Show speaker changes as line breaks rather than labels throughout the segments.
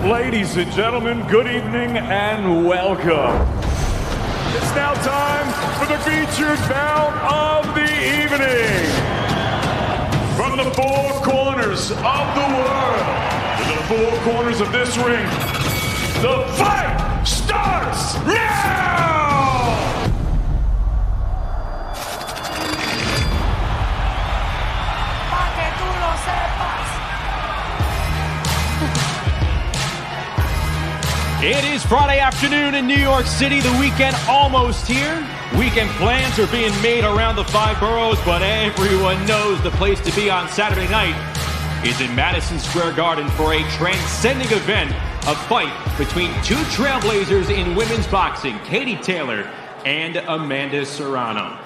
Ladies and gentlemen, good evening and welcome. It's now time for the featured bout of the evening. From the four corners of the world to the four corners of this ring, the fight starts now!
It is Friday afternoon in New York City, the weekend almost here. Weekend plans are being made around the five boroughs, but everyone knows the place to be on Saturday night is in Madison Square Garden for a transcending event, a fight between two trailblazers in women's boxing, Katie Taylor and Amanda Serrano.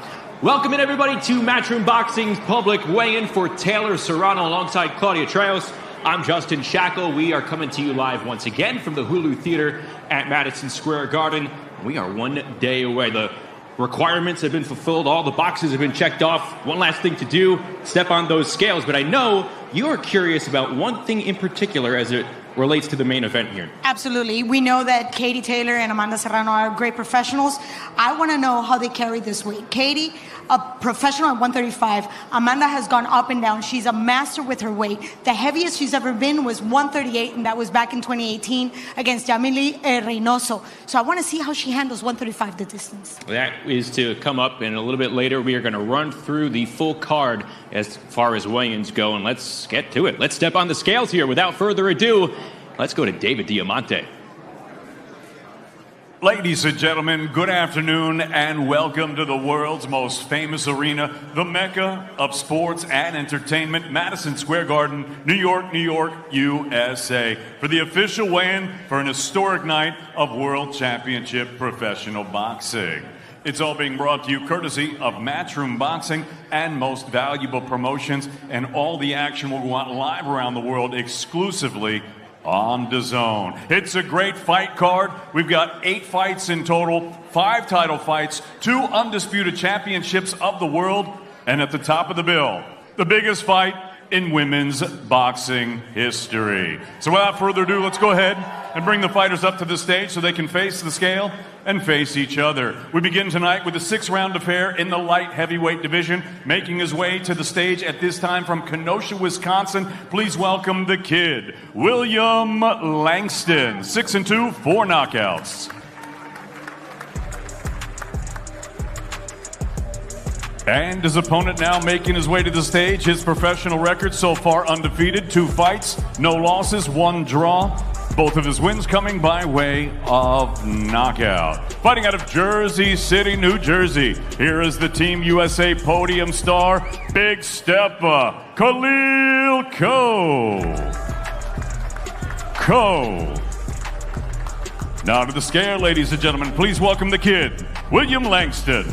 Welcome in everybody to Matchroom Boxing's public weigh-in for Taylor Serrano alongside Claudia Trejos. I'm Justin Shackle. We are coming to you live once again from the Hulu Theater at Madison Square Garden. We are 1 day away. The requirements have been fulfilled. All the boxes have been checked off. One last thing to do, step on those scales. But I know you are curious about one thing in particular as it relates to the main event here.
Absolutely. We know that Katie Taylor and Amanda Serrano are great professionals. I want to know how they carry this weight. Katie, a professional at 135. Amanda has gone up and down. She's a master with her weight. The heaviest she's ever been was 138, and that was back in 2018 against Yamili Reynoso. So I want to see how she handles 135, the distance.
That is to come up, and a little bit later we are going to run through the full card as far as weigh-ins go, and let's get to it. Let's step on the scales here. Without further ado, let's go to David Diamante.
Ladies and gentlemen, good afternoon and welcome to the world's most famous arena, the Mecca of sports and entertainment, Madison Square Garden, New York, New York, USA, for the official weigh-in for an historic night of World Championship Professional Boxing. It's all being brought to you courtesy of Matchroom Boxing and Most Valuable Promotions, and all the action will go on live around the world exclusively on Dazn. It's a great fight card. We've got 8 fights in total, 5 title fights, 2 undisputed championships of the world, and at the top of the bill, the biggest fight in women's boxing history. So without further ado, let's go ahead and bring the fighters up to the stage so they can face the scale and face each other. We begin tonight with a 6-round affair in the light heavyweight division. Making his way to the stage at this time from Kenosha, Wisconsin, please welcome the kid, William Langston. 6-2, 4 knockouts. And his opponent now making his way to the stage. His professional record so far undefeated, 2 fights, no losses, 1 draw. Both of his wins coming by way of knockout. Fighting out of Jersey City, New Jersey, here is the Team USA podium star, Big Stepper, Khalil Coe. Now to the scale, ladies and gentlemen, please welcome the kid, William Langston.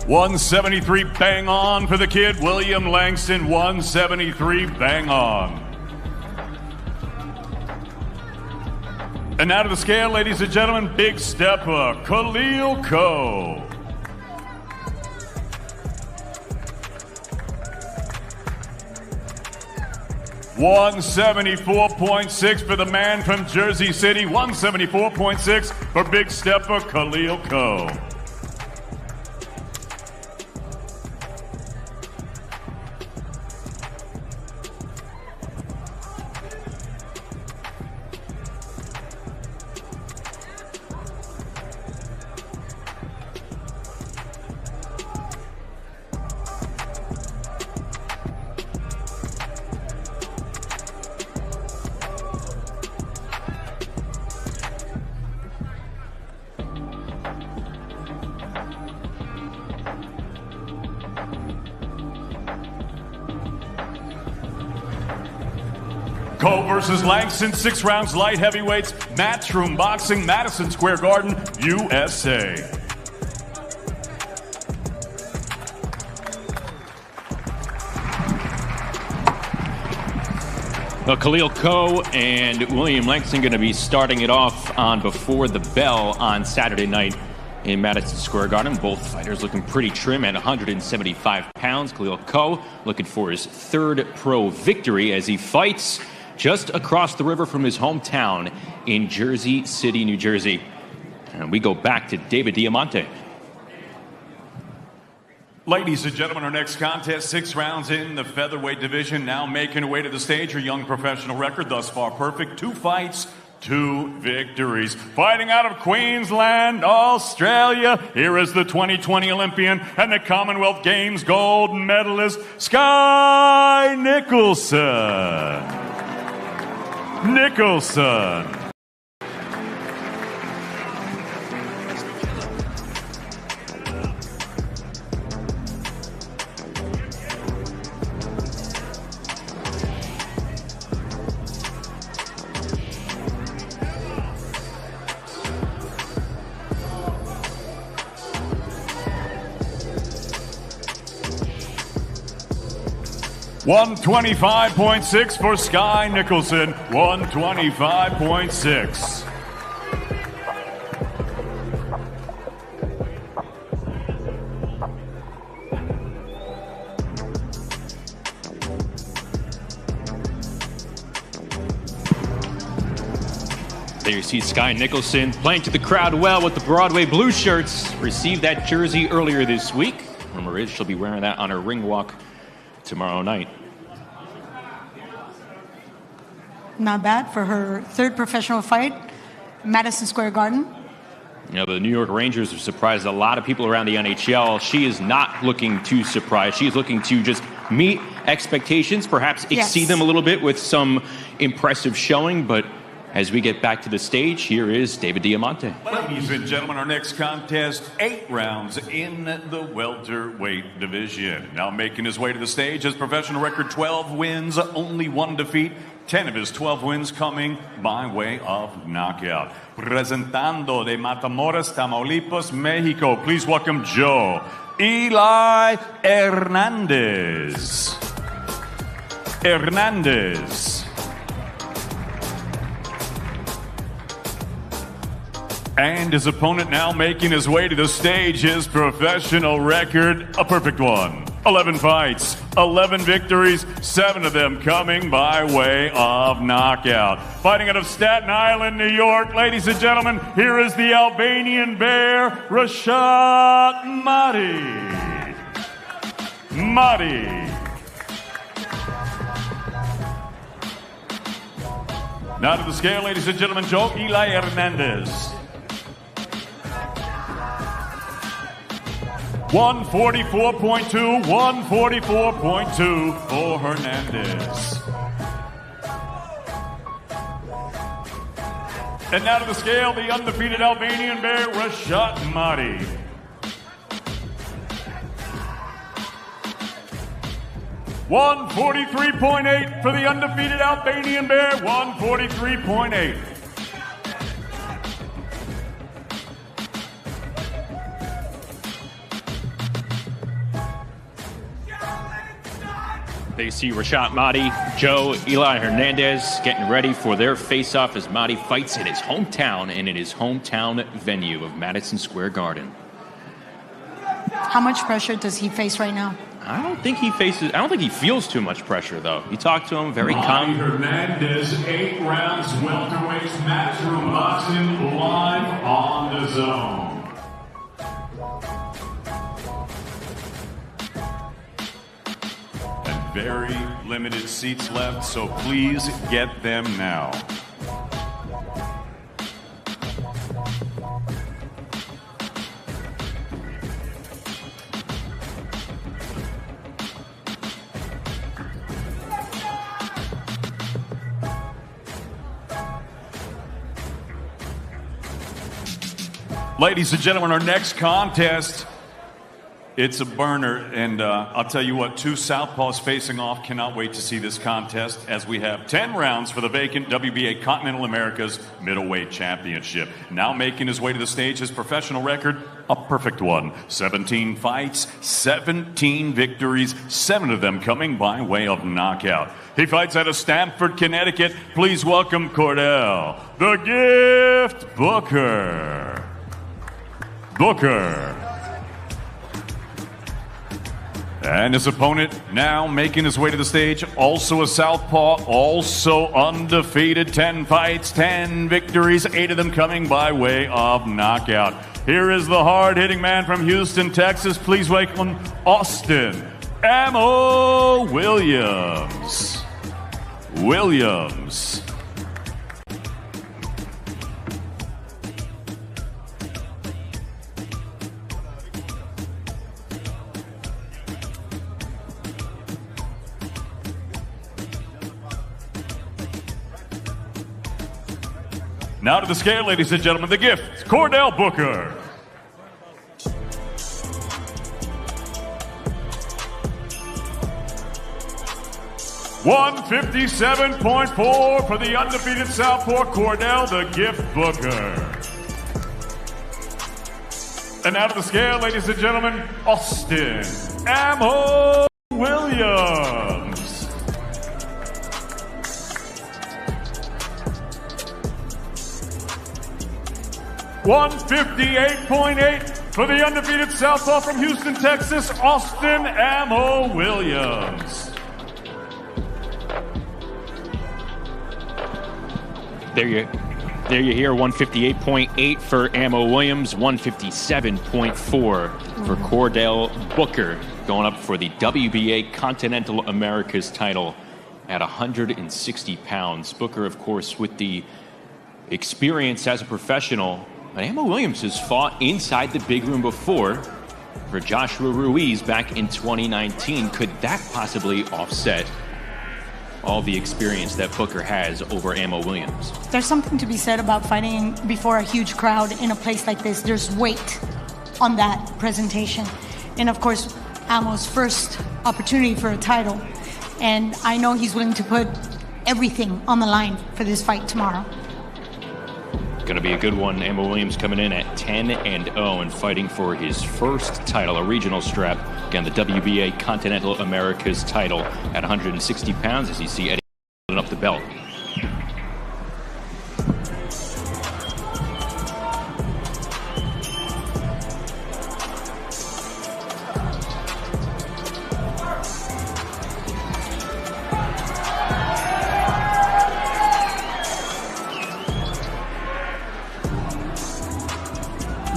173 bang on for the kid, William Langston, 173 bang on. And now to the scale, ladies and gentlemen, Big Stepper, Khalil Coe. $174.6 for the man from Jersey City, 174.6 for Big Stepper, Khalil Coe. Coe versus Langston, 6 rounds, light heavyweights, Matchroom Boxing, Madison Square Garden, USA.
Well, Khalil Coe and William Langston going to be starting it off on Before the Bell on Saturday night in Madison Square Garden. Both fighters looking pretty trim at 175 pounds. Khalil Ko looking for his third pro victory as he fights just across the river from his hometown in Jersey City, New Jersey. And we go back to David Diamante.
Ladies and gentlemen, our next contest, 6 rounds in the featherweight division. Now making her way to the stage, her young professional record thus far perfect. 2 fights, 2 victories. Fighting out of Queensland, Australia, here is the 2020 Olympian and the Commonwealth Games gold medalist, Sky Nicholson. Nicholson. $125.6 for Sky Nicholson. $125.6.
There you see Sky Nicholson playing to the crowd well with the Broadway blue shirts. Received that jersey earlier this week. Rumor is she'll be wearing that on her ring walk tomorrow night.
Not bad for her 3rd professional fight, Madison Square Garden.
You know, the New York Rangers have surprised a lot of people around the NHL. She is not looking too surprised. She is looking to just meet expectations, perhaps exceed them a little bit with some impressive showing. But as we get back to the stage, here is David Diamante.
Ladies and gentlemen, our next contest, 8 rounds in the welterweight division. Now making his way to the stage, his professional record 12 wins, only 1 defeat. 10 of his 12 wins coming by way of knockout. Presentando de Matamoros, Tamaulipas, Mexico. Please welcome Joe Eli Hernandez. And his opponent now making his way to the stage, his professional record, a perfect one. 11 fights, 11 victories, 7 of them coming by way of knockout. Fighting out of Staten Island, New York, ladies and gentlemen, here is the Albanian Bear, Rashad Mahdi. Now to the scale, ladies and gentlemen, Joe Eli Hernandez. 144.2, 144.2 for Hernandez. And now to the scale, the undefeated Albanian Bear, Rashad Mahdi. 143.8 for the undefeated Albanian Bear, 143.8.
They see Rashad Mahdi, Joe Eli Hernandez getting ready for their face-off as Mahdi fights in his hometown and in his hometown venue of Madison Square Garden.
How much pressure does he face right now?
I don't think he feels too much pressure, though. You talk to him, very calm.
Hernandez, 8 rounds, welterweights, matchroom boxing, live on Dazn. Very limited seats left, so please get them now. Ladies and gentlemen, our next contest, it's a burner, and I'll tell you what, 2 southpaws facing off. Cannot wait to see this contest as we have 10 rounds for the vacant WBA Continental Americas Middleweight Championship. Now making his way to the stage, his professional record, a perfect one. 17 fights, 17 victories, 7 of them coming by way of knockout. He fights out of Stamford, Connecticut. Please welcome Cordell, the Gift Booker. Booker. And his opponent now making his way to the stage, also a southpaw, also undefeated, 10 fights, 10 victories, 8 of them coming by way of knockout. Here is the hard-hitting man from Houston, Texas. Please welcome Austin Ammo Williams. Now to the scale, ladies and gentlemen, the gift, Cordell Booker. $157.4 for the undefeated southpaw Cordell, the gift Booker. And now to the scale, ladies and gentlemen, Austin Ammo Williams. $158.8 for the undefeated southpaw from Houston, Texas, Austin Ammo Williams.
There you hear 158.8 for Ammo Williams, 157.4 for Cordell Booker, going up for the WBA Continental Americas title at 160 pounds. Booker, of course, with the experience as a professional. But Ammo Williams has fought inside the big room before for Joshua Ruiz back in 2019. Could that possibly offset all the experience that Booker has over Ammo Williams?
There's something to be said about fighting before a huge crowd in a place like this. There's weight on that presentation. And of course, Ammo's first opportunity for a title. And I know he's willing to put everything on the line for this fight tomorrow.
Going to be a good one. Ammo Williams coming in at 10-0 and fighting for his first title, a regional strap. Again, the WBA Continental Americas title at 160 pounds, as you see Eddie holding up the belt.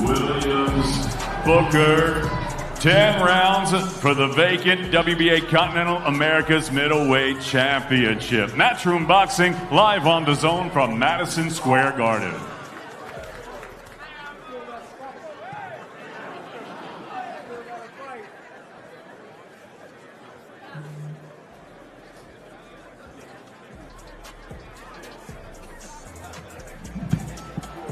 Williams, Booker, 10 rounds for the vacant WBA Continental Americas Middleweight Championship. Matchroom Boxing live on Dazn from Madison Square Garden.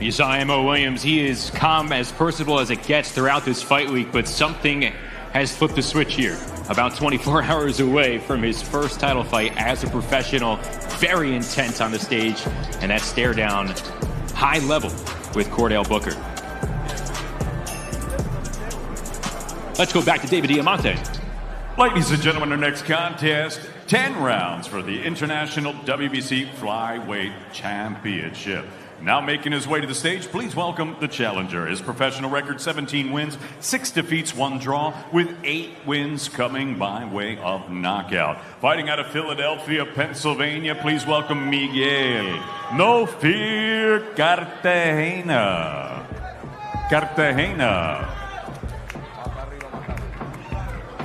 You saw Ammo Williams. He is calm, as personable as it gets throughout this fight week, but something has flipped the switch here. About 24 hours away from his first title fight as a professional, very intense on the stage, and that stare down, high level with Cordell Booker. Let's go back to David Diamante.
Ladies and gentlemen, our next contest, 10 rounds for the International WBC Flyweight Championship. Now making his way to the stage, please welcome the challenger. His professional record, 17 wins, 6 defeats, 1 draw, with 8 wins coming by way of knockout. Fighting out of Philadelphia, Pennsylvania, please welcome Miguel No Fear Cartagena.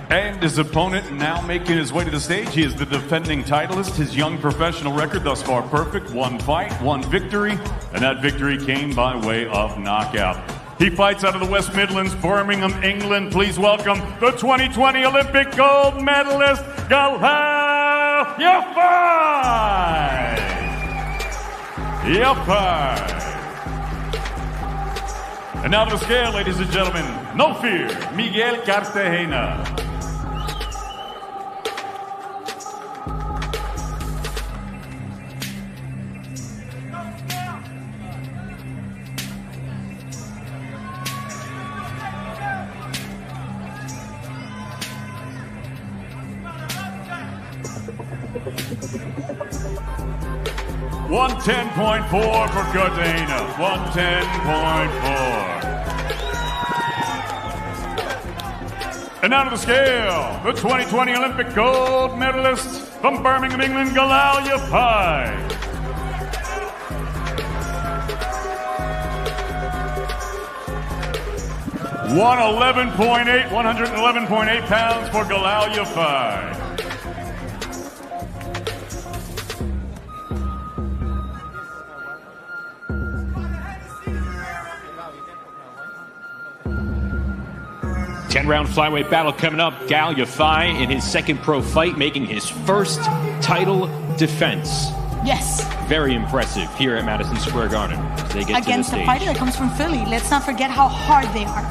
And his opponent now making his way to the stage. He is the defending titleist. His young professional record thus far perfect. 1 fight, 1 victory, and that victory came by way of knockout. He fights out of the West Midlands, Birmingham, England. Please welcome the 2020 Olympic gold medalist, Galal Yafai. And now to the scale, ladies and gentlemen, No Fear, Miguel Cartagena. $110.4 for Cartagena. $110.4. now to the scale, the 2020 Olympic gold medalist from Birmingham, England, Galalia Pye. 111.8 pounds for Galalia Pye.
Ten-round flyweight battle coming up. Galalia Pye in his second pro fight, making his first title defense.
Yes.
Very impressive here at Madison Square Garden as they get
against
to the
the fighter that comes from Philly. Let's not forget how hard they are.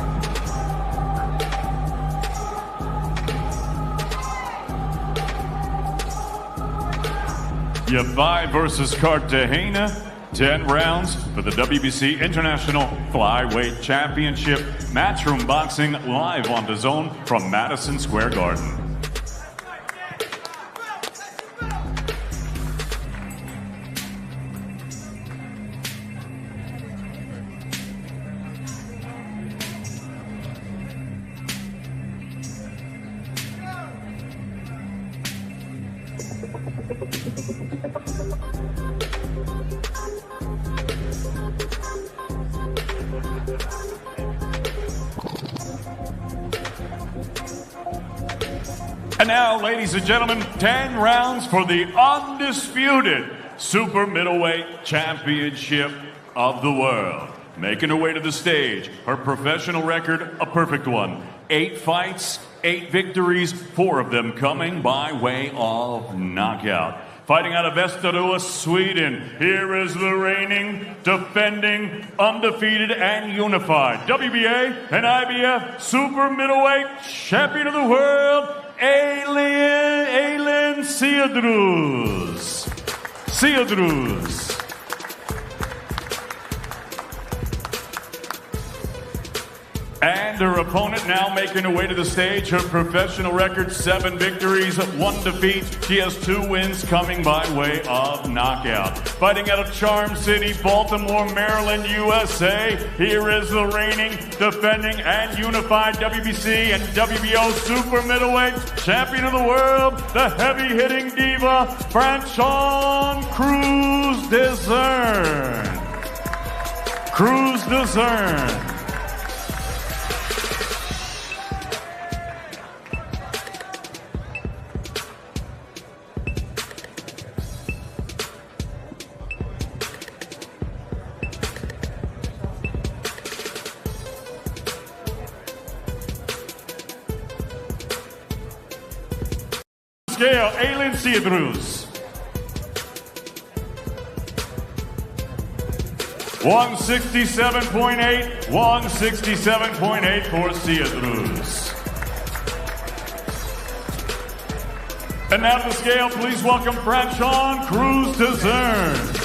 Yafai versus Cartagena, 10 rounds for the WBC International Flyweight Championship. Matchroom Boxing live on Dazn from Madison Square Garden. And now, ladies and gentlemen, 10 rounds for the undisputed Super Middleweight Championship of the world. Making her way to the stage, her professional record, a perfect one. 8 fights, 8 victories, 4 of them coming by way of knockout. Fighting out of Västerås, Sweden, here is the reigning, defending, undefeated, and unified WBA and IBF Super Middleweight Champion of the World, Aylin Seydrouz. And her opponent now making her way to the stage. Her professional record, 7 victories, 1 defeat. She has 2 wins coming by way of knockout. Fighting out of Charm City, Baltimore, Maryland, USA. Here is the reigning, defending, and unified WBC and WBO Super Middleweight Champion of the World, the heavy-hitting diva, Franchon Cruz-Dazn. Scale, Aylin Seydrouz. 167.8 for Seydrouz. And now to the scale, please welcome Franchon Cruz-Dazn.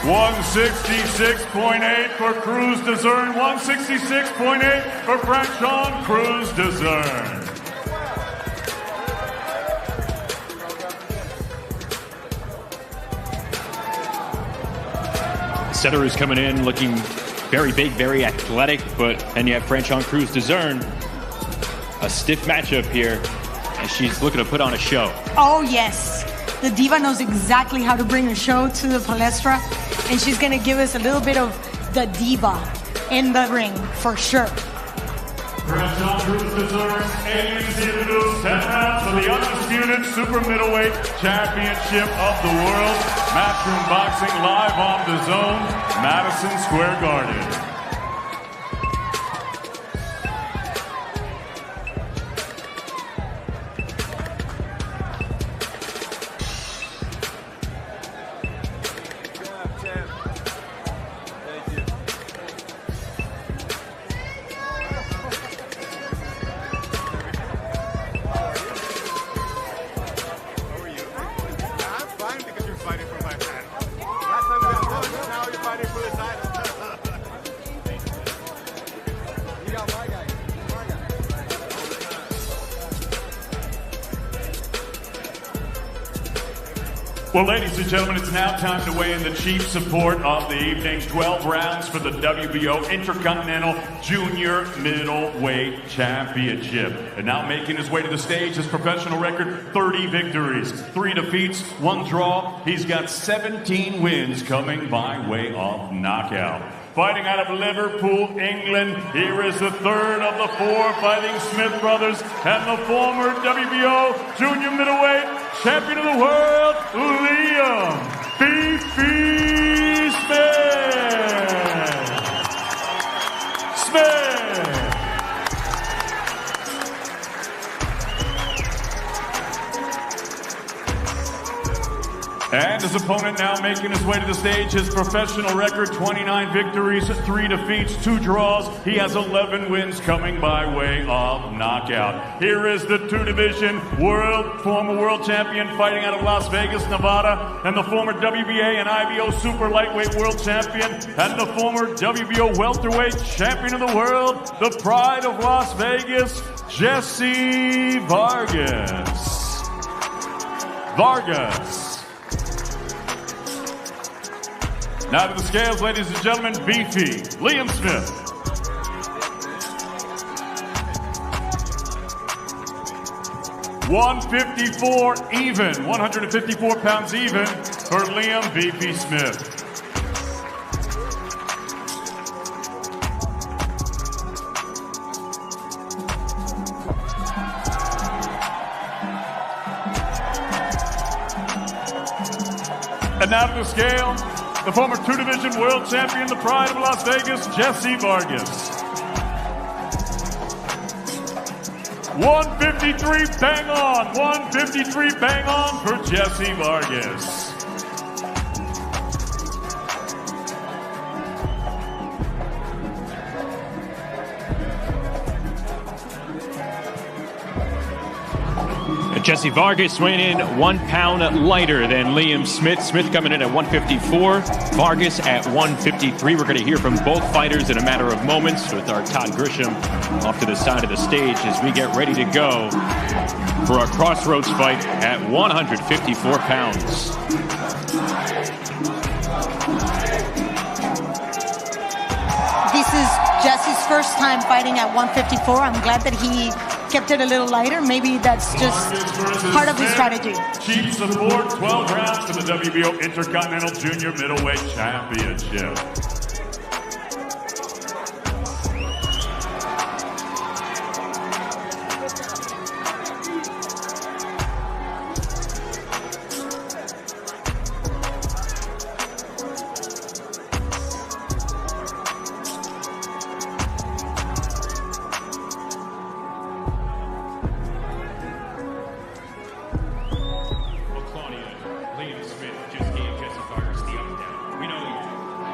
166.8 for Cruz-Dazn, 166.8 for Franchon Cruz-Dazn.
Setter is coming in looking very big, very athletic, but then you have Franchon Cruz-Dazn. A stiff matchup here, and she's looking to put on a show.
Oh, yes. The diva knows exactly how to bring a show to the palestra, and she's going to give us a little bit of the diva in the ring, for sure.
Franchon Cruz-Dazn, Aylin Seydrouz, 10 rounds for the undisputed Super Middleweight Championship of the World. Matchroom Boxing live on Dazn, Madison Square Garden. Well, ladies and gentlemen, it's now time to weigh in the chief support of the evening. 12 rounds for the WBO Intercontinental Junior Middleweight Championship. And now making his way to the stage, his professional record, 30 victories, 3 defeats, 1 draw. He's got 17 wins coming by way of knockout. Fighting out of Liverpool, England, here is the third of the 4 Fighting Smith brothers and the former WBO Junior Middleweight Champion of the World, Liam "Beefy" Smith. And his opponent now making his way to the stage, his professional record, 29 victories, 3 defeats, 2 draws. He has 11 wins coming by way of knockout. Here is the 2-division former world champion fighting out of Las Vegas, Nevada, and the former WBA and IBO super lightweight world champion, and the former WBO welterweight champion of the world, the pride of Las Vegas, Jesse Vargas. Now to the scales, ladies and gentlemen, Beefy Liam Smith. $154 even, 154 pounds even for Liam "Beefy" Smith. And now to the scale, the former 2-division world champion, the pride of Las Vegas, Jesse Vargas. 153 bang on, 153 bang on for Jesse Vargas.
Jesse Vargas weighing in 1 pound lighter than Liam Smith. Smith coming in at 154, Vargas at 153. We're going to hear from both fighters in a matter of moments with our Todd Grisham off to the side of the stage as we get ready to go for a crossroads fight at 154 pounds.
This is Jesse's first time fighting at 154. I'm glad that he kept it a little lighter. Maybe that's just part of his strategy.
Chief support, 12 rounds for the WBO Intercontinental Junior Middleweight Championship.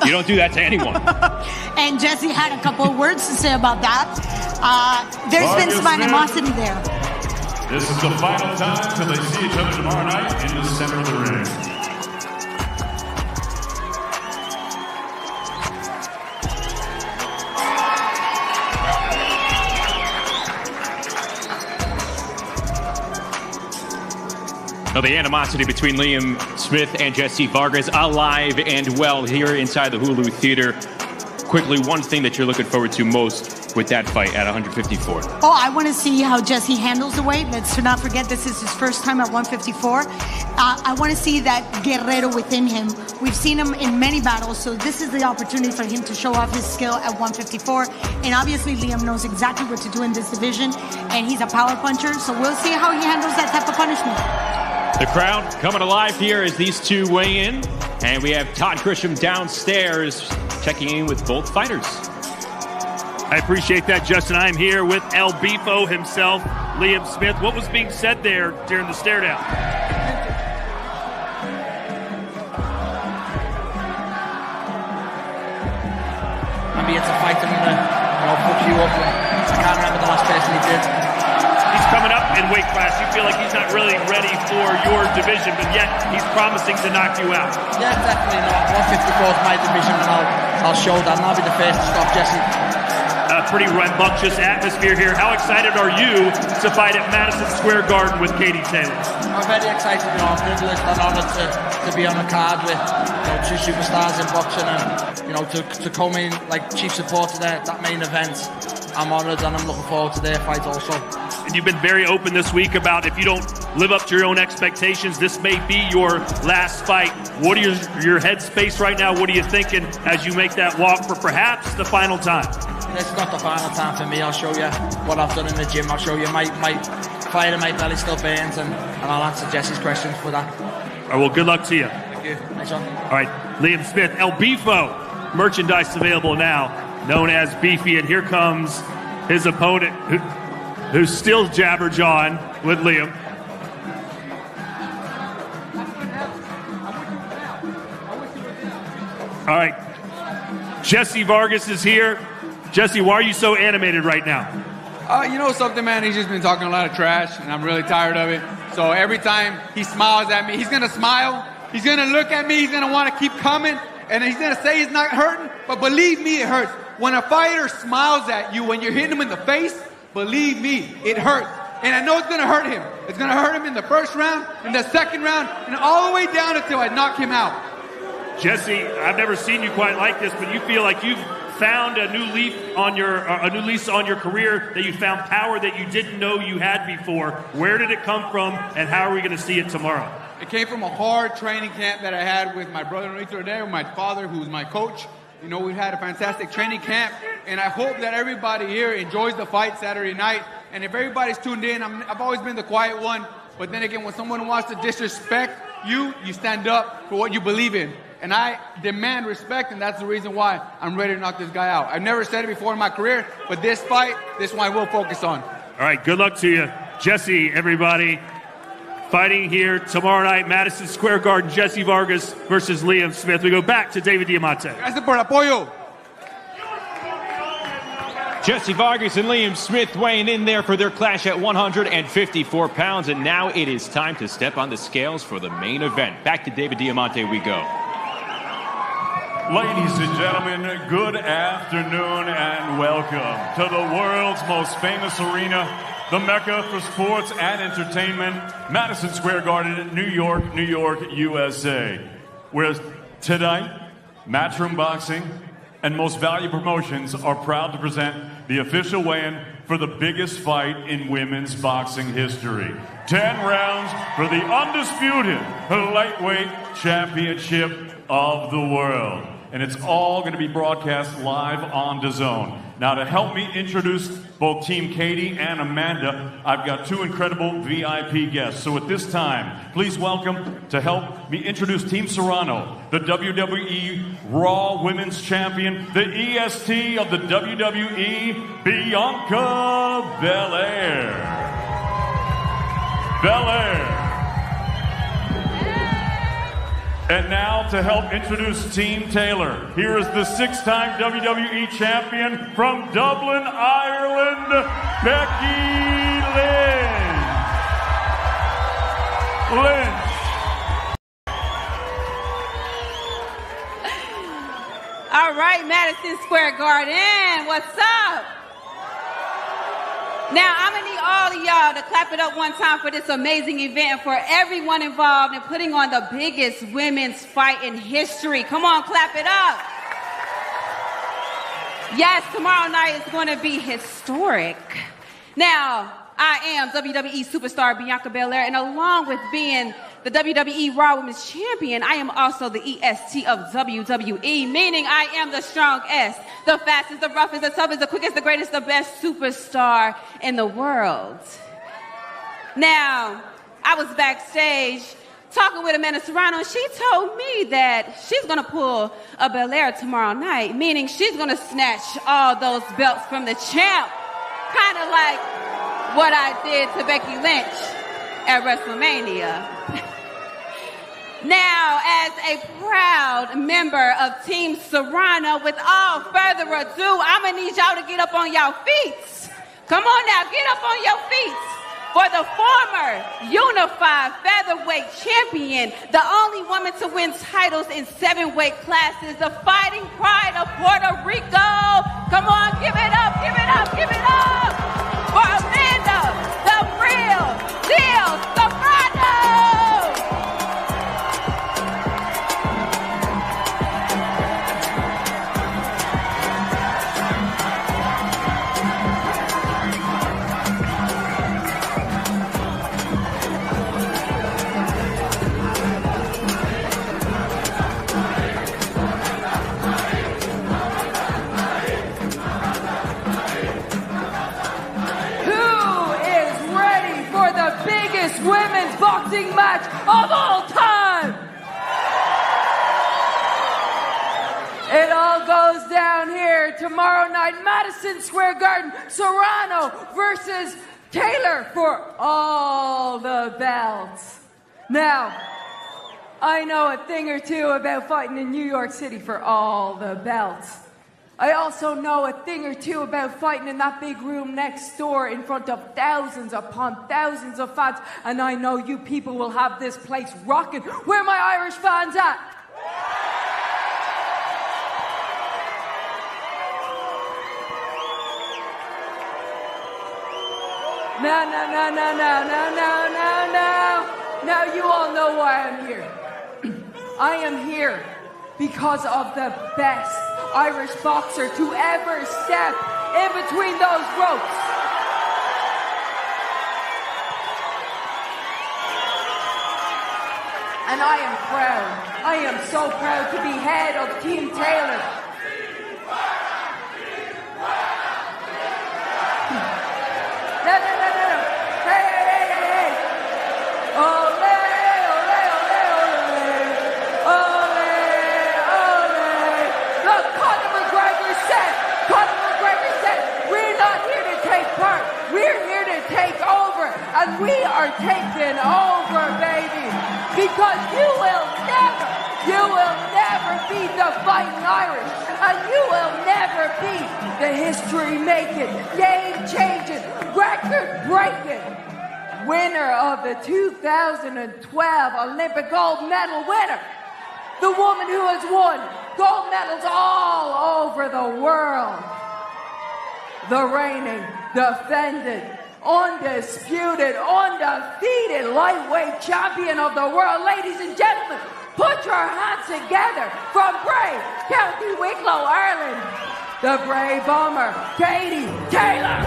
You don't do that to anyone.
And Jesse had a couple of words to say about that. There's been some animosity there.
This is the final time till they see each other tomorrow night in the center of the ring.
Now, the animosity between Liam Smith and Jesse Vargas alive and well here inside the Hulu Theater. Quickly, one thing that you're looking forward to most with that fight at 154.
Oh, I want to see how Jesse handles the weight. Let's not forget this is his first time at 154. I want to see that guerrero within him. We've seen him in many battles, so this is the opportunity for him to show off his skill at 154. And obviously, Liam knows exactly what to do in this division, and he's a power puncher, so we'll see how he handles that type of punishment.
The crowd coming alive here as these two weigh in. And we have Todd Grisham downstairs checking in with both fighters.
I appreciate that, Justin. I'm here with El Beefo himself, Liam Smith. What was being said there during the stare down?
I'm here to fight him and fuck you up. I can't remember the last person he did.
He's coming up in weight class. You feel like he's not really ready for your division, but yet he's promising to knock you out.
Yeah, definitely not. 154 is my division, and I'll show that, and I'll be the first to stop Jesse.
a pretty rambunctious atmosphere here. How excited are you to fight at Madison Square Garden with Katie Taylor?
I'm very excited. I'm privileged and honoured to be on the card with two superstars in boxing, and to come in like chief supporter that main event. I'm honoured and I'm looking forward to their fight also.
And you've been very open this week about if you don't live up to your own expectations, this may be your last fight. What are your headspace right now? What are you thinking as you make that walk for perhaps the final time?
It's not the final time for me. I'll show you what I've done in the gym. I'll show you my fire in my belly still burns, and I'll answer Jesse's questions for that.
All right, well, good luck to you.
Thank you. Thanks, Sean.
All right, Liam Smith, El Beefo, merchandise available now, known as Beefy, and here comes his opponent, who's still jabber-jawing with Liam. All right, Jesse Vargas is here. Jesse, why are you so animated right now?
You know something, man? He's just been talking a lot of trash, and I'm really tired of it. So every time he smiles at me, he's going to smile. He's going to look at me. He's going to want to keep coming, and he's going to say he's not hurting. But believe me, it hurts. When a fighter smiles at you when you're hitting him in the face, believe me, it hurts. And I know it's going to hurt him. It's going to hurt him in the first round, in the second round, and all the way down until I knock him out.
Jesse, I've never seen you quite like this, but you feel like you've found a new lease on your career, that you found power that you didn't know you had before. Where did it come from, and how are we going to see it tomorrow?
It came from a hard training camp that I had with my brother Enrique there, my father, who's my coach. You know, we've had a fantastic training camp, and I hope that everybody here enjoys the fight Saturday night. And if everybody's tuned in, I've always been the quiet one, but then again, when someone wants to disrespect you, you stand up for what you believe in. And I demand respect, and that's the reason why I'm ready to knock this guy out. I've never said it before in my career, but this fight, this one I will focus on.
All right, good luck to you. Jesse, everybody, fighting here tomorrow night, Madison Square Garden, Jesse Vargas versus Liam Smith. We go back to David Diamante.
Gracias por el apoyo.
Jesse Vargas and Liam Smith weighing in there for their clash at 154 pounds, and now it is time to step on the scales for the main event. Back to David Diamante we go.
Ladies and gentlemen, good afternoon and welcome to the world's most famous arena, the Mecca for sports and entertainment, Madison Square Garden, New York, New York, USA. Where tonight, Matchroom Boxing and Most Valuable Promotions are proud to present the official weigh-in for the biggest fight in women's boxing history. 10 rounds for the undisputed lightweight championship of the world. And it's all going to be broadcast live on Dazn. Now, to help me introduce both Team Katie and Amanda, I've got two incredible VIP guests. So at this time, please welcome, to help me introduce Team Serrano, the WWE Raw Women's Champion, the EST of the WWE, Bianca Belair. Belair. And now to help introduce Team Taylor, here is the six-time WWE champion from Dublin, Ireland, Becky Lynch.
All right, Madison Square Garden, what's up? Now, I'm going to need all of y'all to clap it up one time for this amazing event, for everyone involved in putting on the biggest women's fight in history. Come on, clap it up. Yes, tomorrow night is going to be historic. Now, I am WWE superstar Bianca Belair, and along with being the WWE Raw Women's Champion, I am also the EST of WWE, meaning I am the strongest, the fastest, the roughest, the toughest, the quickest, the greatest, the best superstar in the world. Now, I was backstage talking with Amanda Serrano, and she told me that she's going to pull a Belair tomorrow night, meaning she's going to snatch all those belts from the champ, kind of like what I did to Becky Lynch at WrestleMania. Now, as a proud member of Team Serrano, with all further ado, I'm going to need y'all to get up on y'all feet. Come on now, get up on your feet. For the former unified featherweight champion, the only woman to win titles in 7 weight classes, the fighting pride of Puerto Rico, Come on, give it up, give it up, give it up for Amanda, the real deal Serrano.
Women's boxing match of all time. It all goes down here tomorrow night, Madison Square Garden. Serrano versus Taylor for all the belts. Now, I know a thing or two about fighting in New York City for all the belts. I also know a thing or two about fighting in that big room next door in front of thousands upon thousands of fans. And I know you people will have this place rocking. Where are my Irish fans at? No. Now you all know why I'm here. I am here because of the best Irish boxer to ever step in between those ropes. And I am proud. I am so proud to be head of Team Taylor. No. Hey. Ole. Look, Conor McGregor said, we're not here to take part. We're here to take over. And we are taking over, baby. Because you will never beat the Fighting Irish. And you will never beat the history-making, game-changing, record-breaking winner of the 2012 Olympic gold medal winner. The woman who has won gold medals all over the world. The reigning, defended, undisputed, undefeated lightweight champion of the world. Ladies and gentlemen, put your hands together from Bray, County Wicklow, Ireland. The Bray Bomber, Katie Taylor.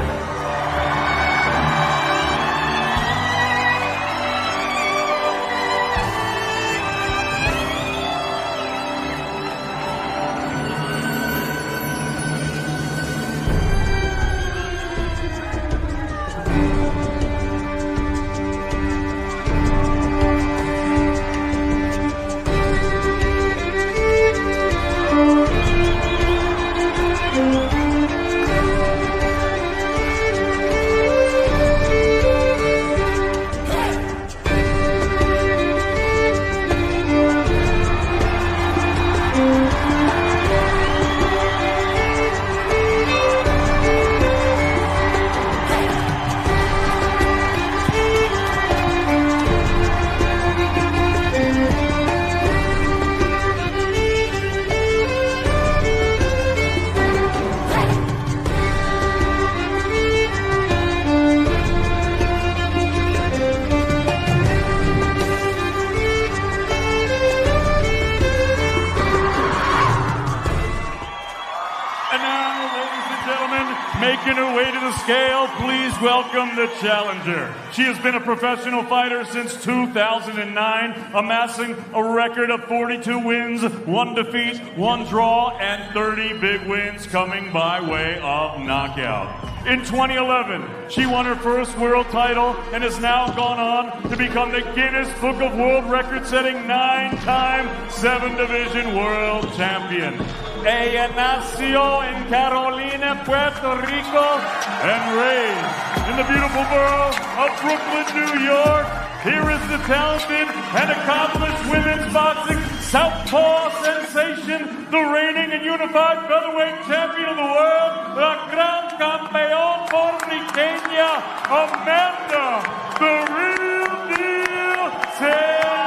Making her way to the scale, please welcome the challenger. She has been a professional fighter since 2009, amassing a record of 42 wins, 1 defeat, 1 draw, and 30 big wins coming by way of knockout. In 2011, she won her first world title and has now gone on to become the Guinness Book of World Record-setting 9-time 7-division world champion. Ella nació en Carolina, Puerto Rico, and raised in the beautiful borough of Brooklyn, New York. Here is the talented and accomplished women's boxing southpaw sensation, the reigning and unified featherweight champion of the world, la gran campeón puertorriqueña, Amanda, the real deal, Serrano.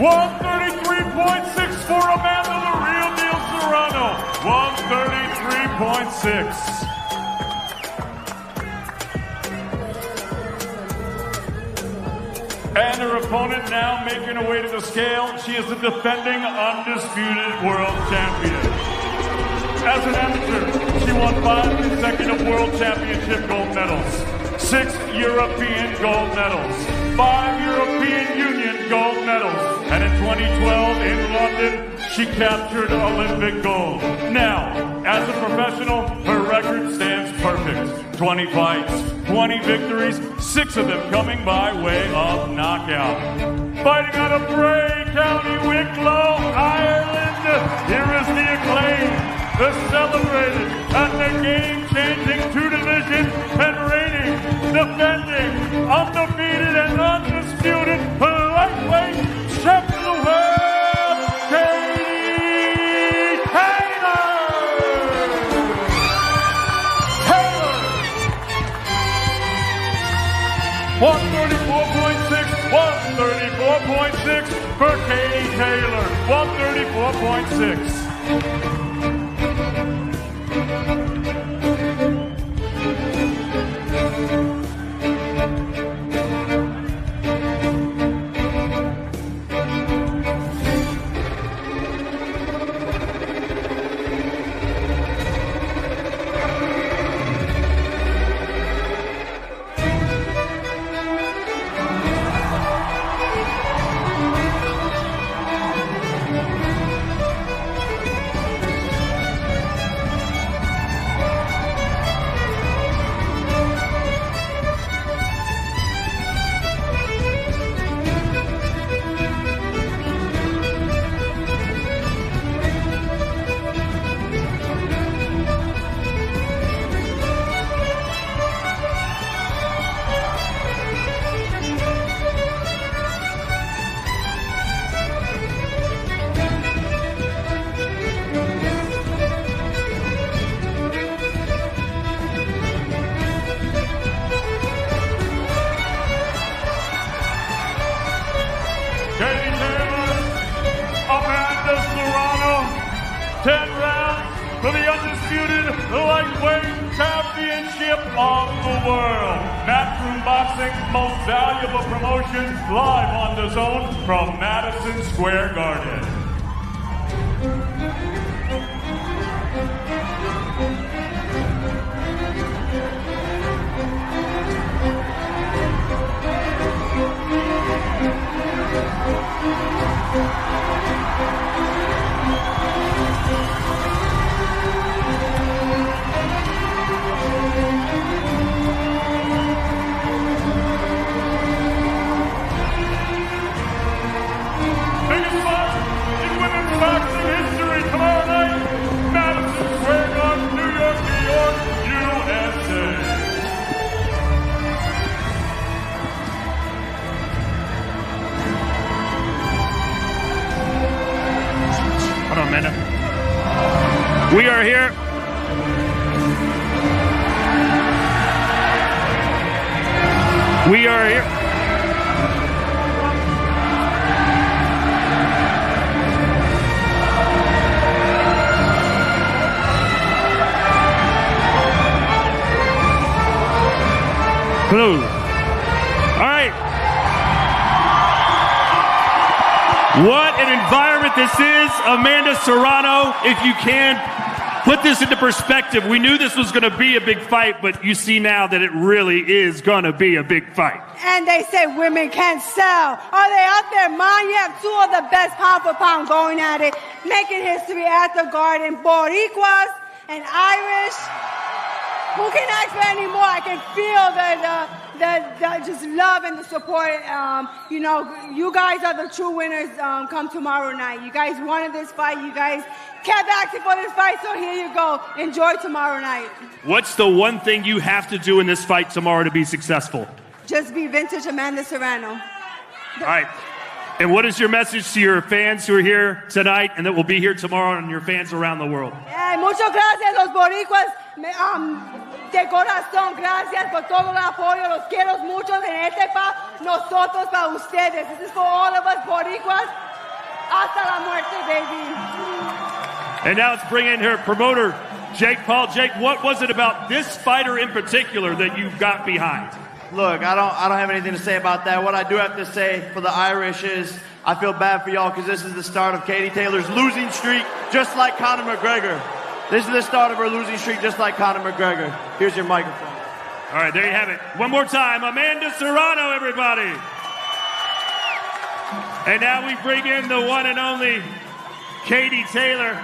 133.6 for Amanda, the real deal Serrano. 133.6. And her opponent now making her way to the scale. She is the defending undisputed world champion. As an amateur, she won 5 consecutive world championship gold medals, 6 European gold medals, 5 European Union gold medals, and in 2012 in London, she captured Olympic gold. Now, as a professional, her record stands perfect. 20 fights, 20 victories, 6 of them coming by way of knockout. Fighting out of Bray, County Wicklow, Ireland, here is the Acclaim, the celebrated and the game-changing 2-division and reigning, defending, undefeated and undisputed lightweight champion of the world, Katie Taylor! 134.6 for Katie Taylor. 134.6. Katie Taylor, Amanda Serrano, 10 rounds for the undisputed lightweight championship of the world. Matchroom Boxing's most valuable promotion, live on Dazn from Madison Square Garden. Biggest fight in women's boxing history tomorrow night, Madison Square Garden, New York, New York, USA.
Hold on a minute. We are here. We are here. Hello. All right. What an environment this is, Amanda Serrano. If you can, put this into perspective. We knew this was going to be a big fight, but you see now that it really is going to be a big fight.
And they say women can't sell. Are they out there, man? You have 2 of the best pound for pound going at it, making history at the Garden. Boricuas and Irish. Who can ask for any more? I can feel the just love and the support. You know, you guys are the true winners come tomorrow night. You guys wanted this fight. You guys kept asking for this fight, so here you go. Enjoy tomorrow night.
What's the one thing you have to do in this fight tomorrow to be successful?
Just be vintage Amanda Serrano.
All right. And what is your message to your fans who are here tonight and that will be here tomorrow and your fans around the world?
Muchas gracias, los boricuas. De corazón, gracias por todo el apoyo. Los quiero mucho en este nosotros para ustedes. This is for all of us boricuas. Hasta la muerte, baby.
And now let's bring in her promoter, Jake Paul. Jake, what was it about this fighter in particular that you got behind?
Look, I don't have anything to say about that. What I do have to say for the Irish is I feel bad for y'all because this is the start of Katie Taylor's losing streak, just like Conor McGregor. This is the start of her losing streak, just like Conor McGregor. Here's your microphone.
All right, there you have it. One more time, Amanda Serrano, everybody. And now we bring in the one and only Katie Taylor.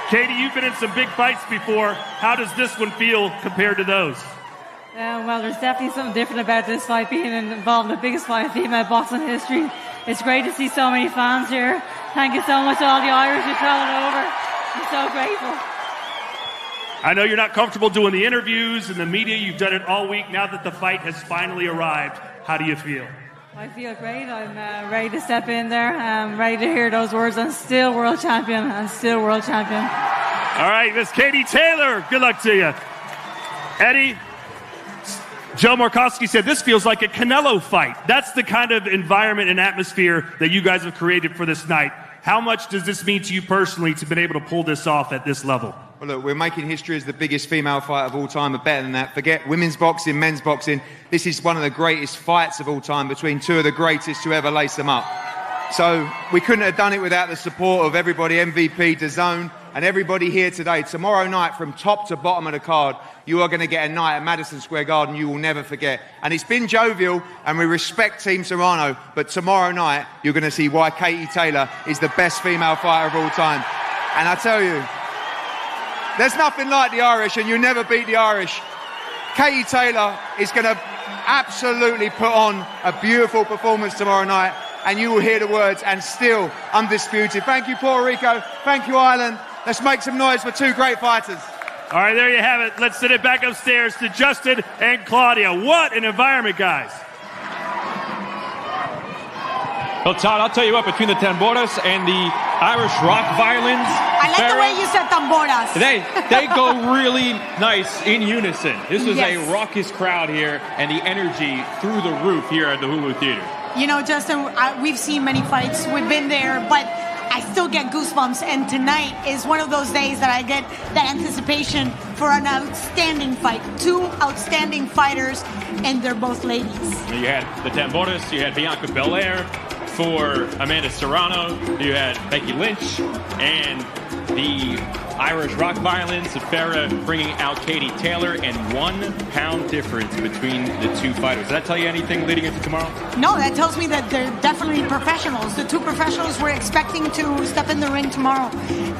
Katie, you've been in some big fights before. How does this one feel compared to those?
Well, there's definitely something different about this fight, being involved in the biggest fight in female boxing history. It's great to see so many fans here. Thank you so much to all the Irish who traveled over. I'm so grateful.
I know you're not comfortable doing the interviews and the media. You've done it all week. Now that the fight has finally arrived, how do you feel?
I feel great. I'm ready to step in there. I'm ready to hear those words. I'm still world champion. I'm still world champion.
All right, Miss Katie Taylor, good luck to you. Eddie, Joe Markowski said this feels like a Canelo fight. That's the kind of environment and atmosphere that you guys have created for this night. How much does this mean to you personally to have been able to pull this off at this level?
Well, look, we're making history as the biggest female fight of all time, but better than that. Forget women's boxing, men's boxing. This is one of the greatest fights of all time between two of the greatest to ever lace them up. So we couldn't have done it without the support of everybody, MVP, Dazn, and everybody here today. Tomorrow night, from top to bottom of the card, you are going to get a night at Madison Square Garden you will never forget. And it's been jovial, and we respect Team Serrano, but tomorrow night, you're going to see why Katie Taylor is the best female fighter of all time. And I tell you, there's nothing like the Irish, and you never beat the Irish. Katie Taylor is going to absolutely put on a beautiful performance tomorrow night, and you will hear the words, and still undisputed. Thank you, Puerto Rico. Thank you, Ireland. Let's make some noise for two great fighters.
All right, there you have it. Let's send it back upstairs to Justin and Claudia. What an environment, guys.
Well, Todd, I'll tell you what, between the tamboras and the Irish rock violins,
I like the way you said tamboras.
They go really nice in unison. This was
Yes.
a raucous crowd here, and the energy through the roof here at the Hulu Theater.
You know, Justin, we've seen many fights. We've been there, but I still get goosebumps. And tonight is one of those days that I get that anticipation for an outstanding fight. Two outstanding fighters, and they're both ladies.
You had the tamboras, you had Bianca Belair. For Amanda Serrano, you had Becky Lynch, and the Irish rock violins, Farah bringing out Katie Taylor, and 1 pound difference between the two fighters. Does that tell you anything leading into tomorrow?
No, that tells me that they're definitely professionals. The two professionals we're expecting to step in the ring tomorrow.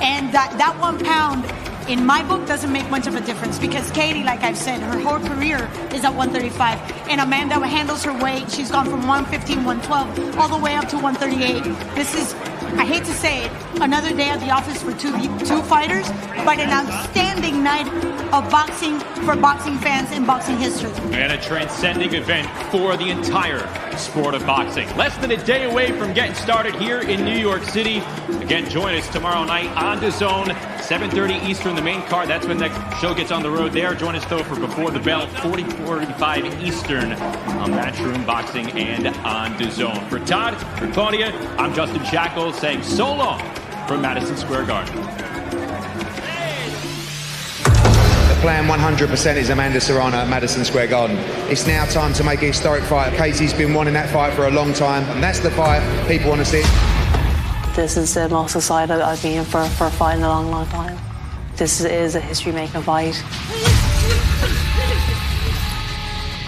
And that 1 pound, in my book, doesn't make much of a difference because Katie, like I've said, her whole career is at 135. And Amanda handles her weight. She's gone from 115, 112, all the way up to 138. This is, I hate to say it, another day at the office for two fighters, but an outstanding night of boxing for boxing fans in boxing history.
And a transcending event for the entire sport of boxing. Less than a day away from getting started here in New York City. Again, join us tomorrow night on Dazn, 7:30 Eastern, the main card. That's when the show gets on the road there. Join us, though, for Before the Bell, 40:45 Eastern on Matchroom Boxing and on Dazn. For Todd, for Claudia, I'm Justin Shackles saying so long from Madison Square Garden.
The plan 100% is Amanda Serrano at Madison Square Garden. It's now time to make a historic fight. Katie's been wanting that fight for a long time, and that's the fight people want to see.
This is the most excited I've been for a fight in a long, long time. This is a history-making fight.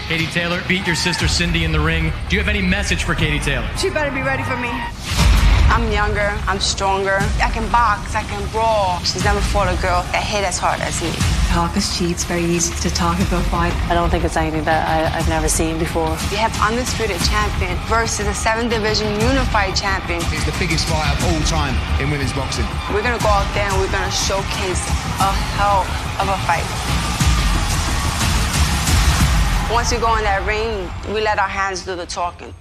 Katie Taylor beat your sister Cindy in the ring. Do you have any message for Katie Taylor?
She better be ready for me. I'm younger, I'm stronger. I can box, I can brawl. She's never fought a girl that hit as hard as me.
Talk is cheap. It's very easy to talk about fight. I don't think it's anything that I've never seen before.
We have undisputed champion versus a 7-division unified champion.
It's the biggest fight of all time in women's boxing.
We're gonna go out there and we're gonna showcase a hell of a fight. Once we go in that ring, we let our hands do the talking.